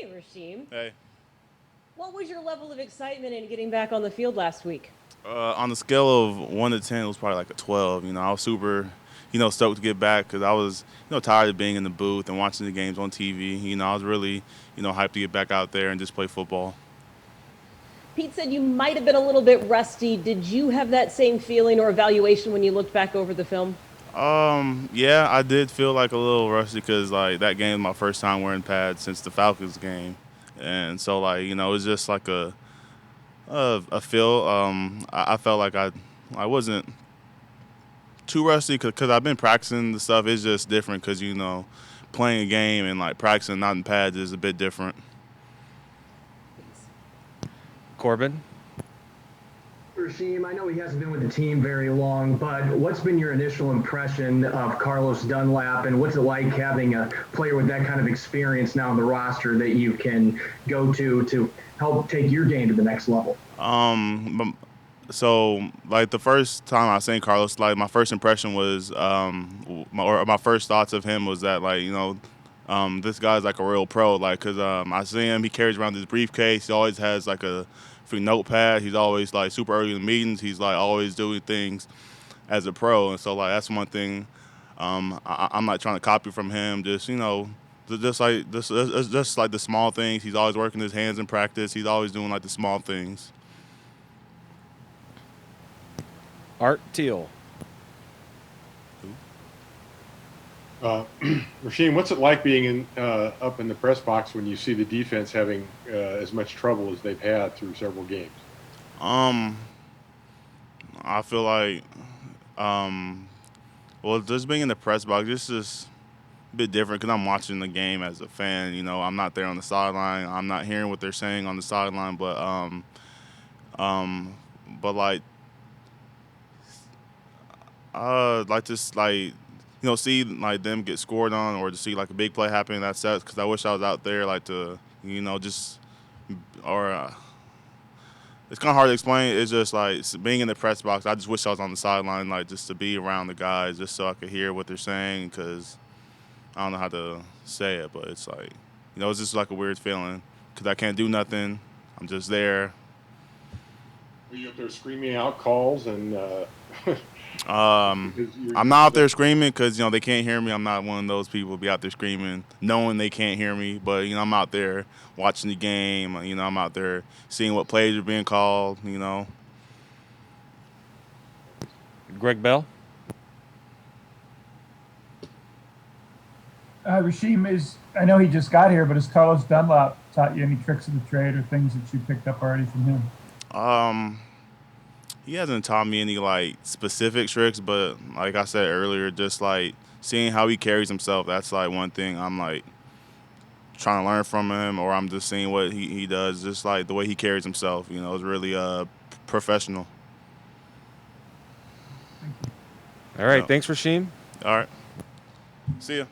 Hey, Rasheem. Hey. What was your level of excitement in getting back on the field last week? On the scale of 1 to 10, it was probably like a 12. I was super, stoked to get back because I was, tired of being in the booth and watching the games on TV. I was really, hyped to get back out there and just play football. Pete said you might have been a little bit rusty. Did you have that same feeling or evaluation when you looked back over the film? Yeah, I did feel like a little rusty because like that game was my first time wearing pads since the Falcons game, and so like it was just like a feel. I felt like I wasn't too rusty because I've been practicing the stuff. It's just different because playing a game and like practicing not in pads is a bit different. Please. Corbin? Rasheem, I know he hasn't been with the team very long, but what's been your initial impression of Carlos Dunlap, and what's it like having a player with that kind of experience now on the roster that you can go to help take your game to the next level? So like the first time I seen Carlos, like my first impression was, my first thoughts of him was that like this guy's like a real pro. Like, cause I see him, he carries around this briefcase. He always has like a free notepad. He's always like super early in the meetings. He's like always doing things as a pro, and so like that's one thing. I'm not trying to copy from him. Just like the small things. He's always working his hands in practice. He's always doing like the small things. Art Teal. Rasheem, what's it like being up in the press box when you see the defense having as much trouble as they've had through several games? Um, I feel like, well, just being in the press box, this is a bit different because I'm watching the game as a fan. I'm not there on the sideline. I'm not hearing what they're saying on the sideline, um, but like just like see like them get scored on or to see like a big play happen. That sucks because I wish I was out there like to just or. It's kind of hard to explain. It's just like being in the press box. I just wish I was on the sideline, like just to be around the guys, just so I could hear what they're saying. Because I don't know how to say it, but it's like, it's just like a weird feeling. Because I can't do nothing. I'm just there. Are you up there screaming out calls and because you're I'm used not to out there that? screaming because they can't hear me. I'm not one of those people to be out there screaming, knowing they can't hear me. But I'm out there watching the game. I'm out there seeing what plays are being called. Greg Bell? Rasheem, I know he just got here, but has Carlos Dunlap taught you any tricks of the trade or things that you picked up already from him? Um, he hasn't taught me any like specific tricks, but like I said earlier, just like seeing how he carries himself. That's like one thing I'm like trying to learn from him, or I'm just seeing what he does, just like the way he carries himself. Is really professional. All right. So, Thanks, Rasheem. all right, see ya.